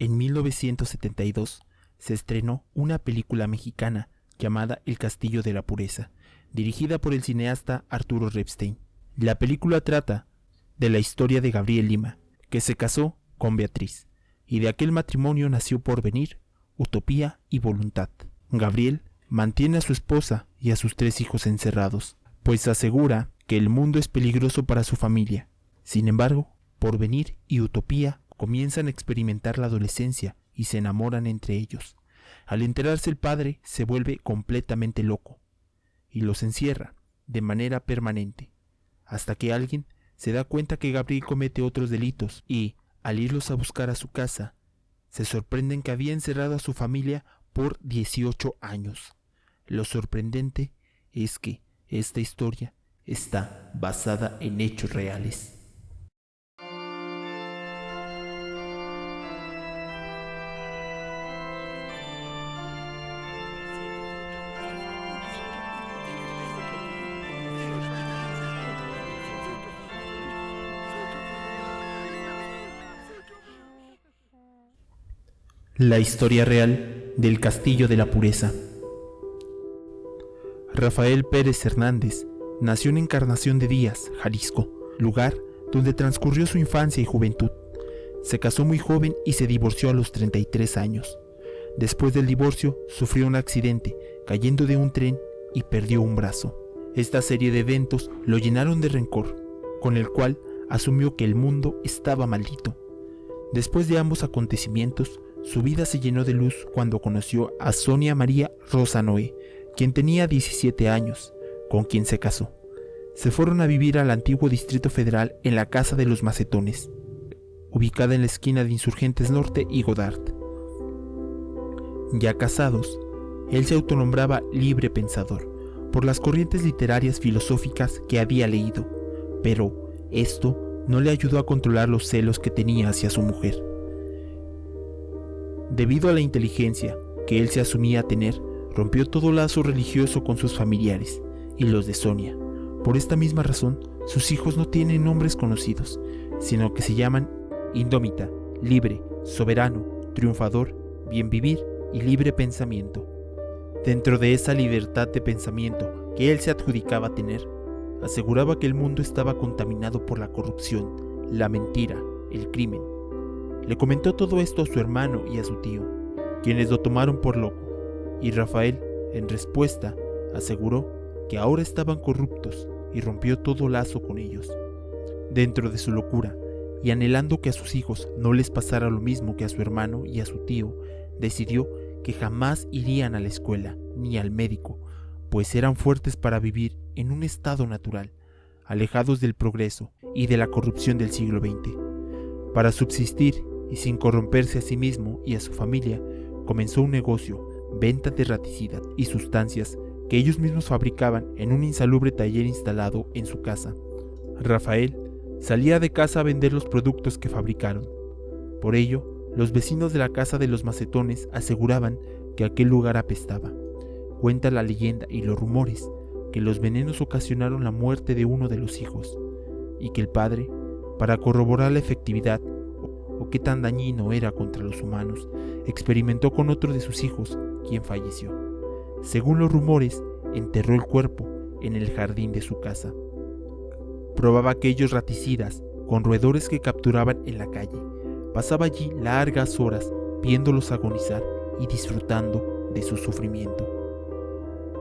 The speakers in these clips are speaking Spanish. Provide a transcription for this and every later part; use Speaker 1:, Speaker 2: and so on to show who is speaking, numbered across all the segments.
Speaker 1: En 1972 se estrenó una película mexicana llamada El Castillo de la Pureza, dirigida por el cineasta Arturo Ripstein. La película trata de la historia de Gabriel Lima, que se casó con Beatriz, y de aquel matrimonio nació Porvenir, Utopía y Voluntad. Gabriel mantiene a su esposa y a sus 3 hijos encerrados, pues asegura que el mundo es peligroso para su familia. Sin embargo, Porvenir y Utopía comienzan a experimentar la adolescencia y se enamoran entre ellos. Al enterarse, el padre se vuelve completamente loco y los encierra de manera permanente, hasta que alguien se da cuenta que Gabriel comete otros delitos y, al irlos a buscar a su casa, se sorprenden que había encerrado a su familia por 18 años. Lo sorprendente es que esta historia está basada en hechos reales. La historia real del Castillo de la Pureza. Rafael Pérez Hernández nació en Encarnación de Díaz, Jalisco, lugar donde transcurrió su infancia y juventud. Se casó muy joven y se divorció a los 33 años. Después del divorcio, sufrió un accidente, cayendo de un tren y perdió un brazo. Esta serie de eventos lo llenaron de rencor, con el cual asumió que el mundo estaba maldito. Después de ambos acontecimientos, su vida se llenó de luz cuando conoció a Sonia María Rosa Noé, quien tenía 17 años, con quien se casó. Se fueron a vivir al antiguo Distrito Federal en la Casa de los Macetones, ubicada en la esquina de Insurgentes Norte y Godard. Ya casados, él se autonombraba libre pensador por las corrientes literarias filosóficas que había leído, pero esto no le ayudó a controlar los celos que tenía hacia su mujer. Debido a la inteligencia que él se asumía tener, rompió todo lazo religioso con sus familiares y los de Sonia. Por esta misma razón, sus hijos no tienen nombres conocidos, sino que se llaman Indómita, Libre, Soberano, Triunfador, Bien Vivir y Libre Pensamiento. Dentro de esa libertad de pensamiento que él se adjudicaba tener, aseguraba que el mundo estaba contaminado por la corrupción, la mentira, el crimen. Le comentó todo esto a su hermano y a su tío, quienes lo tomaron por loco, y Rafael, en respuesta, aseguró que ahora estaban corruptos y rompió todo lazo con ellos. Dentro de su locura, y anhelando que a sus hijos no les pasara lo mismo que a su hermano y a su tío, decidió que jamás irían a la escuela ni al médico, pues eran fuertes para vivir en un estado natural, alejados del progreso y de la corrupción del siglo XX. Para subsistir y sin corromperse a sí mismo y a su familia, comenzó un negocio, venta de raticidas y sustancias que ellos mismos fabricaban en un insalubre taller instalado en su casa. Rafael salía de casa a vender los productos que fabricaron. Por ello, los vecinos de la Casa de los Macetones aseguraban que aquel lugar apestaba. Cuenta la leyenda y los rumores que los venenos ocasionaron la muerte de uno de los hijos, y que el padre, para corroborar la efectividad o qué tan dañino era contra los humanos, experimentó con otro de sus hijos, quien falleció. Según los rumores, enterró el cuerpo en el jardín de su casa. Probaba aquellos raticidas con roedores que capturaban en la calle. Pasaba allí largas horas viéndolos agonizar y disfrutando de su sufrimiento.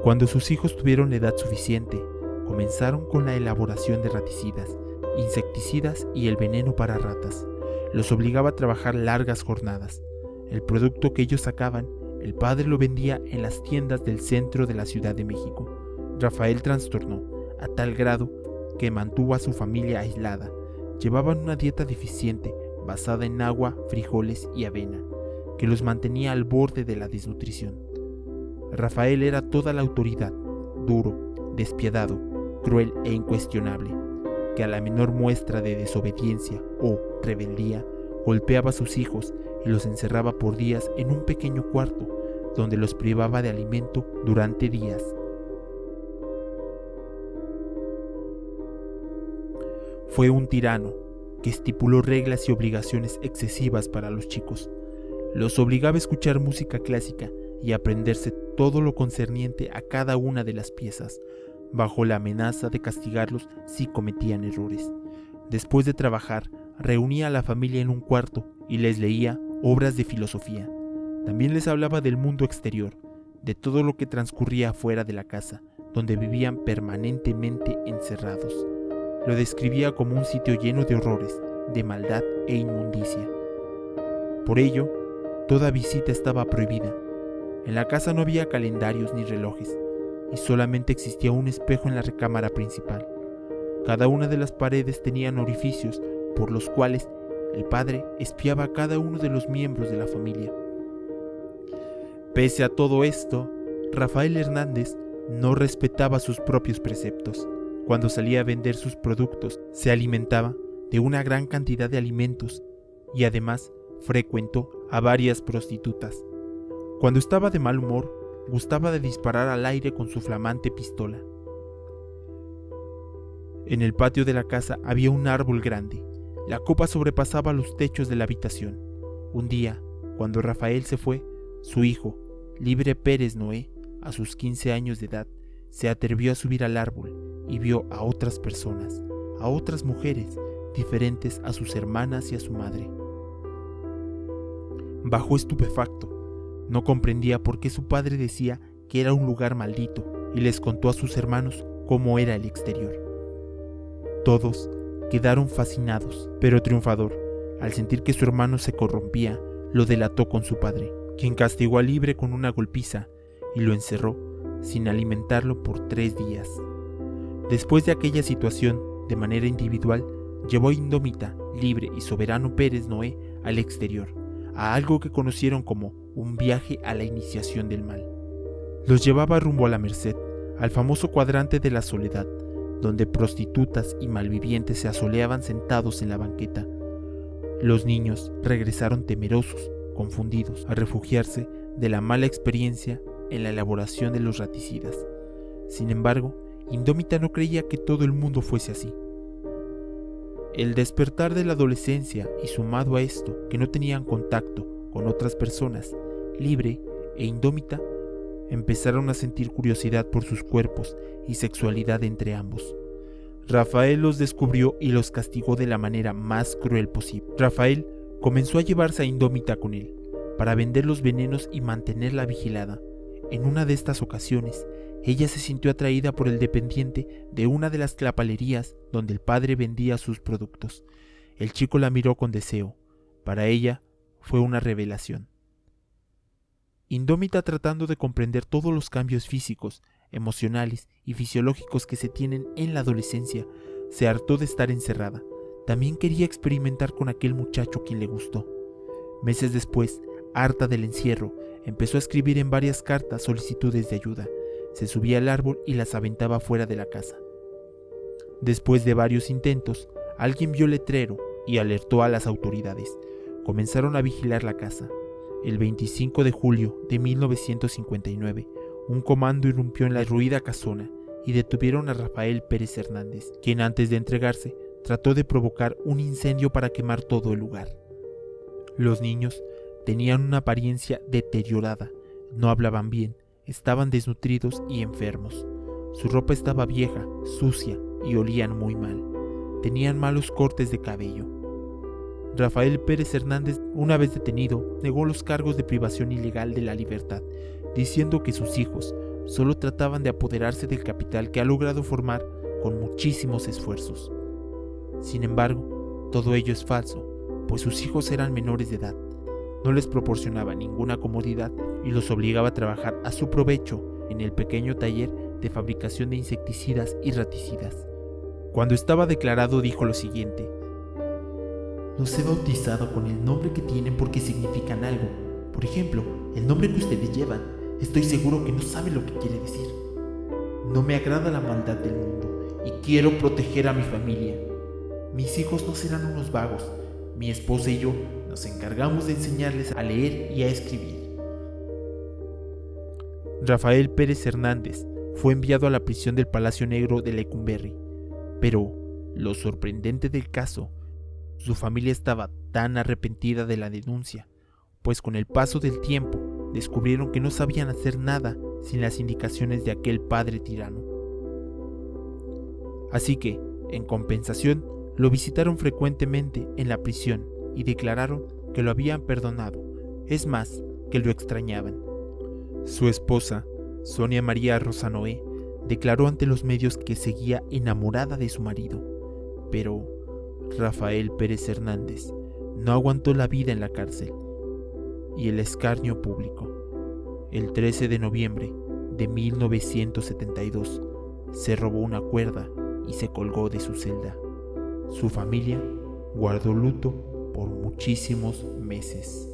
Speaker 1: Cuando sus hijos tuvieron la edad suficiente, comenzaron con la elaboración de raticidas, insecticidas y el veneno para ratas. Los obligaba a trabajar largas jornadas. El producto que ellos sacaban, el padre lo vendía en las tiendas del centro de la Ciudad de México. Rafael trastornó a tal grado que mantuvo a su familia aislada. Llevaban una dieta deficiente basada en agua, frijoles y avena, que los mantenía al borde de la desnutrición. Rafael era toda la autoridad, duro, despiadado, cruel e incuestionable, que a la menor muestra de desobediencia o rebeldía golpeaba a sus hijos y los encerraba por días en un pequeño cuarto, donde los privaba de alimento durante días. Fue un tirano que estipuló reglas y obligaciones excesivas para los chicos. los obligaba a escuchar música clásica y a aprenderse todo lo concerniente a cada una de las piezas, bajo la amenaza de castigarlos si cometían errores. Después de trabajar, reunía a la familia en un cuarto y les leía obras de filosofía. También les hablaba del mundo exterior, de todo lo que transcurría fuera de la casa, donde vivían permanentemente encerrados. Lo describía como un sitio lleno de horrores, de maldad e inmundicia. Por ello, toda visita estaba prohibida. En la casa no había calendarios ni relojes, y solamente existía un espejo en la recámara principal. Cada una de las paredes tenían orificios por los cuales el padre espiaba a cada uno de los miembros de la familia. Pese a todo esto, Rafael Hernández no respetaba sus propios preceptos. Cuando salía a vender sus productos, se alimentaba de una gran cantidad de alimentos y además frecuentó a varias prostitutas. Cuando estaba de mal humor, gustaba de disparar al aire con su flamante pistola. En el patio de la casa había un árbol grande. La copa sobrepasaba los techos de la habitación. Un día, cuando Rafael se fue, su hijo, Libre Pérez Noé, a sus 15 años de edad, se atrevió a subir al árbol y vio a otras personas, a otras mujeres, diferentes a sus hermanas y a su madre. Bajó estupefacto. No comprendía por qué su padre decía que era un lugar maldito y les contó a sus hermanos cómo era el exterior. Todos quedaron fascinados, pero triunfador, al sentir que su hermano se corrompía, lo delató con su padre, quien castigó a Libre con una golpiza y lo encerró sin alimentarlo por 3 días. Después de aquella situación, de manera individual, llevó a Indómita, Libre y Soberano Pérez Noé al exterior, a algo que conocieron como un viaje a la iniciación del mal. Los llevaba rumbo a la Merced, al famoso cuadrante de la Soledad, donde prostitutas y malvivientes se asoleaban sentados en la banqueta. Los niños regresaron temerosos, confundidos, a refugiarse de la mala experiencia en la elaboración de los raticidas. Sin embargo, Indómita no creía que todo el mundo fuese así. El despertar de la adolescencia y sumado a esto que no tenían contacto con otras personas, Libre e Indómita empezaron a sentir curiosidad por sus cuerpos y sexualidad entre ambos. Rafael los descubrió y los castigó de la manera más cruel posible. Rafael comenzó a llevarse a Indómita con él, para vender los venenos y mantenerla vigilada. En una de estas ocasiones, ella se sintió atraída por el dependiente de una de las clapalerías donde el padre vendía sus productos. El chico la miró con deseo. Para ella fue una revelación. Indómita, tratando de comprender todos los cambios físicos, emocionales y fisiológicos que se tienen en la adolescencia, se hartó de estar encerrada. También quería experimentar con aquel muchacho quien le gustó. Meses después, harta del encierro, empezó a escribir en varias cartas solicitudes de ayuda. Se subía al árbol y las aventaba fuera de la casa. Después de varios intentos, alguien vio el letrero y alertó a las autoridades. Comenzaron a vigilar la casa. El 25 de julio de 1959, un comando irrumpió en la ruida casona y detuvieron a Rafael Pérez Hernández, quien antes de entregarse trató de provocar un incendio para quemar todo el lugar. Los niños tenían una apariencia deteriorada, no hablaban bien, estaban desnutridos y enfermos. Su ropa estaba vieja, sucia y olían muy mal. Tenían malos cortes de cabello. Rafael Pérez Hernández, una vez detenido, negó los cargos de privación ilegal de la libertad, diciendo que sus hijos solo trataban de apoderarse del capital que ha logrado formar con muchísimos esfuerzos. Sin embargo, todo ello es falso, pues sus hijos eran menores de edad. No les proporcionaba ninguna comodidad y los obligaba a trabajar a su provecho en el pequeño taller de fabricación de insecticidas y raticidas. Cuando estaba declarado, dijo lo siguiente: "Los he bautizado con el nombre que tienen porque significan algo. Por ejemplo, el nombre que ustedes llevan, estoy seguro que no saben lo que quiere decir. No me agrada la maldad del mundo y quiero proteger a mi familia. Mis hijos no serán unos vagos. Mi esposa y yo nos encargamos de enseñarles a leer y a escribir". Rafael Pérez Hernández fue enviado a la prisión del Palacio Negro de Lecumberri, pero lo sorprendente del caso, su familia estaba tan arrepentida de la denuncia pues con el paso del tiempo descubrieron que no sabían hacer nada sin las indicaciones de aquel padre tirano. Así que, en compensación, lo visitaron frecuentemente en la prisión y declararon que lo habían perdonado, es más, que lo extrañaban. Su esposa, Sonia María Rosanoé, declaró ante los medios que seguía enamorada de su marido, pero Rafael Pérez Hernández no aguantó la vida en la cárcel y el escarnio público. El 13 de noviembre de 1972 se robó una cuerda y se colgó de su celda. Su familia guardó luto por muchísimos meses.